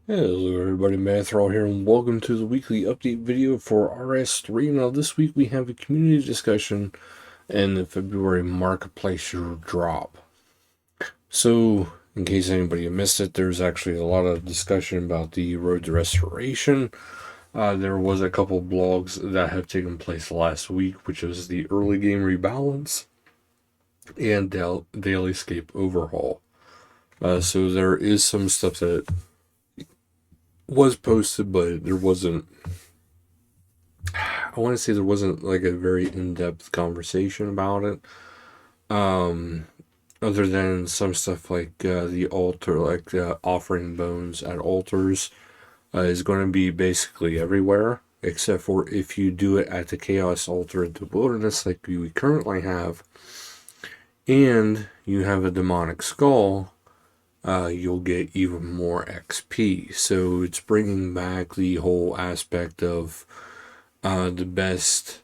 Hello everybody, Manithral here, and welcome to the weekly update video for RS3. Now this week we have a community discussion and the February marketplace drop. So, in case anybody missed it, there's actually a lot of discussion about the road restoration. There was a couple blogs that have taken place last week, which was the early game rebalance and dailyscape overhaul. So there is some stuff that was posted, but there wasn't, I want to say there wasn't like a very in-depth conversation about it. Other than some stuff like the altar, like offering bones at altars, is going to be basically everywhere, except for if you do it at the Chaos Altar at the Wilderness, like we currently have, and you have a demonic skull, you'll get even more XP. So it's bringing back the whole aspect of the best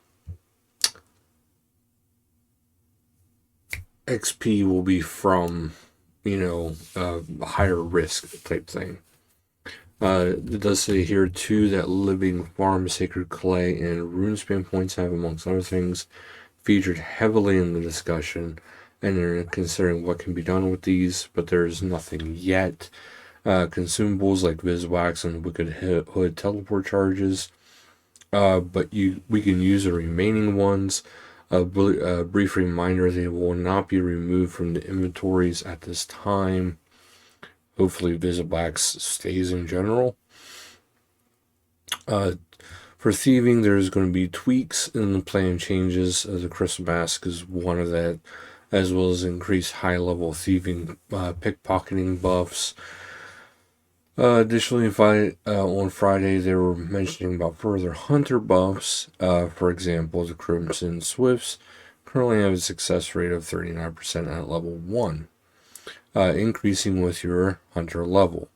XP will be from, higher risk type thing. It does say here too that living farm, sacred clay, and runespan points have, amongst other things, featured heavily in the discussion, and they're considering what can be done with these, but there's nothing yet. Consumables like Viswax and Wicked Hood teleport charges, but we can use the remaining ones. A brief reminder, they will not be removed from the inventories at this time. Hopefully Visiblax stays in general. For thieving, there's going to be tweaks in the plan changes. The Crystal Mask is one of that, as well as increased high-level thieving pickpocketing buffs. Additionally, on Friday, they were mentioning about further hunter buffs. For example, the Crimson Swifts currently have a success rate of 39% at level 1, increasing with your hunter level.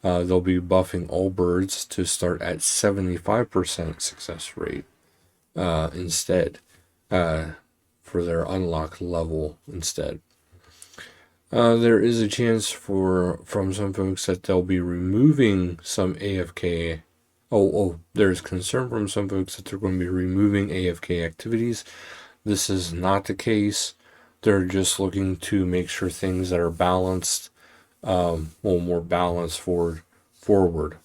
They'll be buffing all birds to start at 75% success rate instead, for their unlock level instead. There is a chance from some folks that they'll be removing some AFK. There's concern from some folks that they're going to be removing AFK activities. This is not the case. They're just looking to make sure things that are balanced, more balanced forward.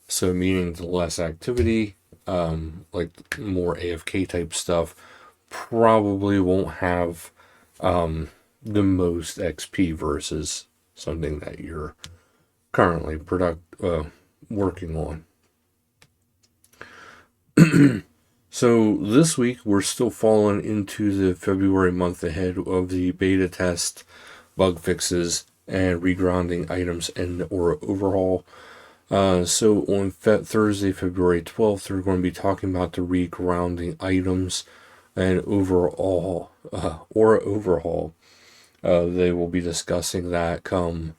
So meaning the less activity, like more AFK type stuff, probably won't have the most XP versus something that you're currently working on. So this week we're still falling into the February month ahead of the beta test, bug fixes, and regrounding items and or overhaul. So on Thursday, February 12th, we're going to be talking about the regrounding items and overhaul. They will be discussing that come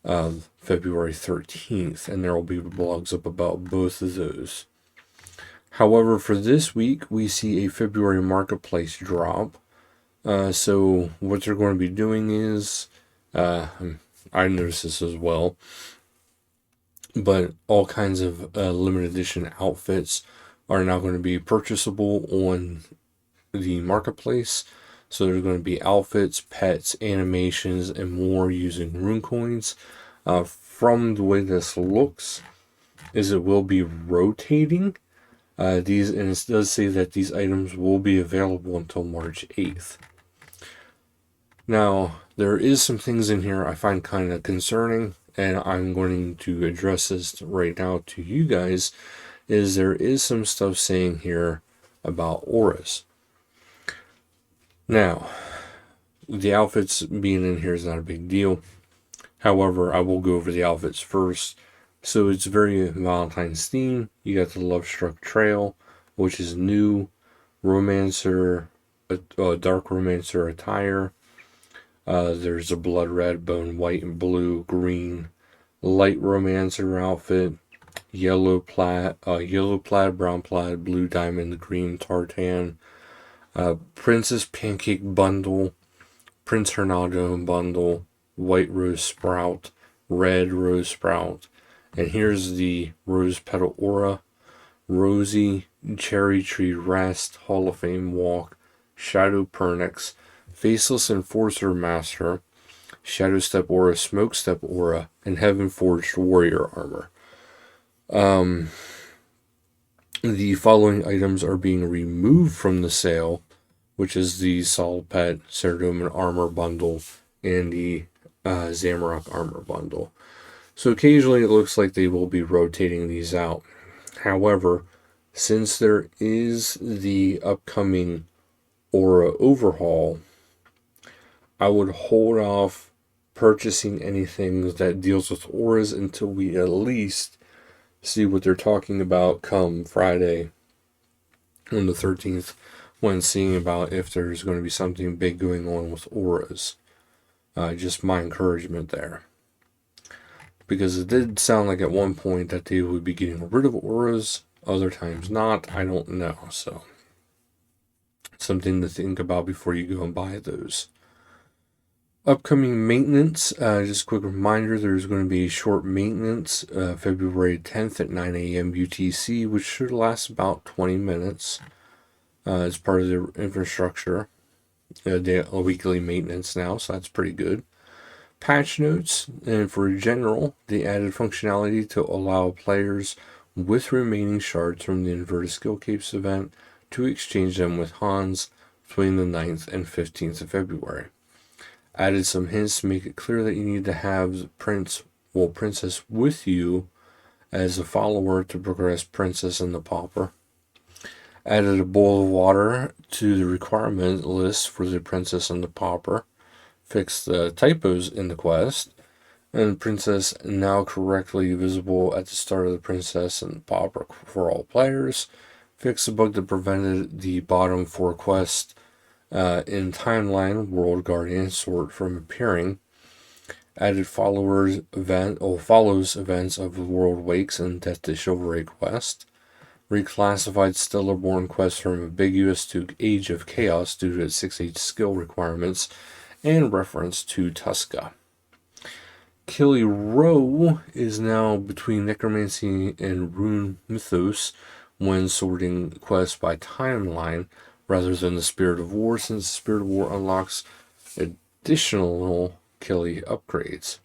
February 13th, and there will be blogs up about both of those. However, for this week, we see a February marketplace drop. So what they're going to be doing is, I noticed this as well, but all kinds of limited edition outfits are now going to be purchasable on the marketplace. So there's going to be outfits, pets, animations, and more using rune coins. From the way this looks, is it will be rotating. And it does say that these items will be available until March 8th. Now, there is some things in here I find kind of concerning, and I'm going to address this right now to you guys, is there is some stuff saying here about auras. Now, the outfits being in here is not a big deal. However, I will go over the outfits first. So it's very Valentine's theme. You got the Love Struck Trail, which is new. Romancer, Dark Romancer attire. There's a Blood Red, Bone White, and Blue, Green. Light Romancer outfit. Yellow plaid, brown plaid, blue diamond, green tartan. Princess Pancake bundle. Prince Hernaldo bundle. White Rose Sprout. Red Rose Sprout. And here's the Rose Petal Aura, Rosy, Cherry Tree Rest, Hall of Fame Walk, Shadow Pernix, Faceless Enforcer Master, Shadow Step Aura, Smoke Step Aura, and Heaven Forged Warrior Armor. The following items are being removed from the sale, which is the Sol Pet Ceredoman Armor Bundle and the Zamorak Armor Bundle. So occasionally it looks like they will be rotating these out. However, since there is the upcoming Aura overhaul, I would hold off purchasing anything that deals with auras until we at least see what they're talking about come Friday on the 13th, when seeing about if there's going to be something big going on with auras. Just my encouragement there. Because it did sound like at one point that they would be getting rid of auras, other times not. I don't know. So, something to think about before you go and buy those. Upcoming maintenance, just a quick reminder, there's going to be short maintenance February 10th at 9 a.m. UTC, which should last about 20 minutes as part of the infrastructure. A weekly maintenance now, so that's pretty good. Patch notes, and for general, they added functionality to allow players with remaining shards from the Inverted Skill Capes event to exchange them with Hans between the 9th and 15th of February. Added some hints to make it clear that you need to have Princess with you as a follower to progress Princess and the Pauper. Added a bowl of water to the requirement list for the Princess and the Pauper. Fixed the typos in the quest. And Princess now correctly visible at the start of the Princess and the Pauper for all players. Fixed the bug that prevented the bottom 4 quests in Timeline World Guardian sort from appearing. Added follows events of the World Wakes and Death to Chivalry quest. Reclassified Stellarborn quest from ambiguous to Age of Chaos due to its 6H skill requirements and reference to Tuska. Killy Row is now between Necromancy and Rune Mythos when sorting quests by timeline rather than the Spirit of War, since the Spirit of War unlocks additional Killy upgrades.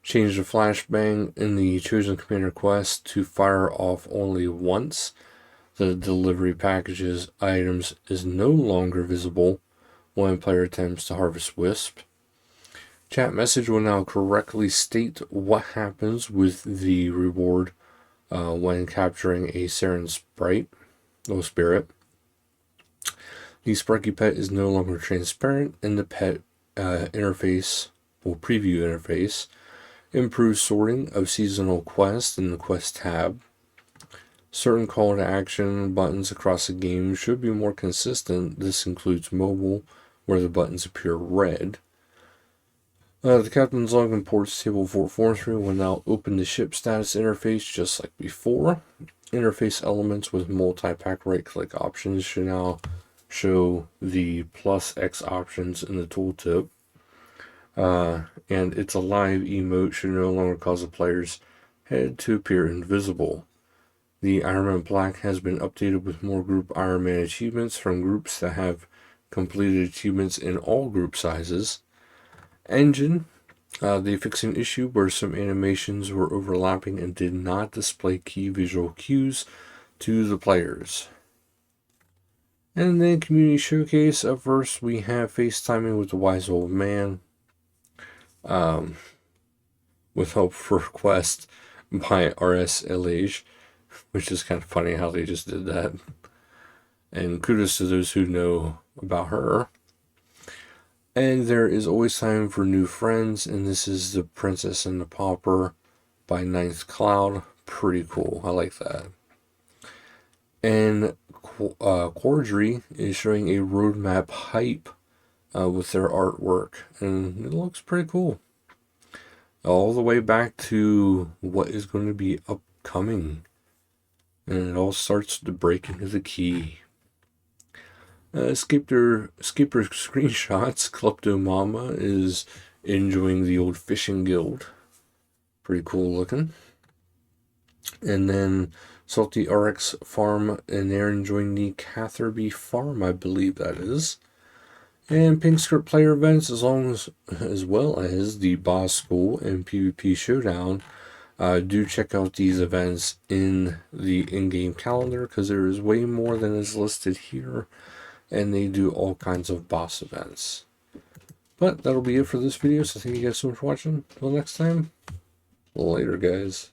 Changed the flashbang in the Chosen Commander quest to fire off only once. The delivery packages items is no longer visible when player attempts to harvest Wisp. Chat message will now correctly state what happens with the reward when capturing a Saren Sprite, Spirit. The Sparky Pet is no longer transparent in the pet interface, or preview interface. Improved sorting of seasonal quests in the quest tab. Certain call to action buttons across the game should be more consistent. This includes mobile, where the buttons appear red. The Captain's Log and Ports Table 443 will now open the ship status interface just like before. Interface elements with multi-pack right-click options should now show the plus X options in the tooltip. And its alive emote should no longer cause the player's head to appear invisible. The Iron Man Black has been updated with more group Iron Man achievements from groups that have completed achievements in all group sizes. Engine, they fixed an issue where some animations were overlapping and did not display key visual cues to the players. And then Community Showcase. Up first, we have FaceTiming with the Wise Old Man. With Hope for Quest by RS3, which is kind of funny how they just did that. And kudos to those who know about her. And there is always time for new friends, and this is the Princess and the Pauper by Ninth Cloud. Pretty cool. I like that. And Quandary is showing a roadmap hype with their artwork, and it looks pretty cool. All the way back to what is going to be upcoming. And it all starts to break into the key. Skipper screenshots. Klepto Mama is enjoying the old fishing guild. Pretty cool looking. And then Salty RX Farm, and they're enjoying the Catherby Farm, I believe that is. And Pink Script player events, as well as the Boss School and PvP Showdown. Do check out these events in the in-game calendar, because there is way more than is listed here, and they do all kinds of boss events. But that'll be it for this video, so thank you guys so much for watching. Until next time, later guys.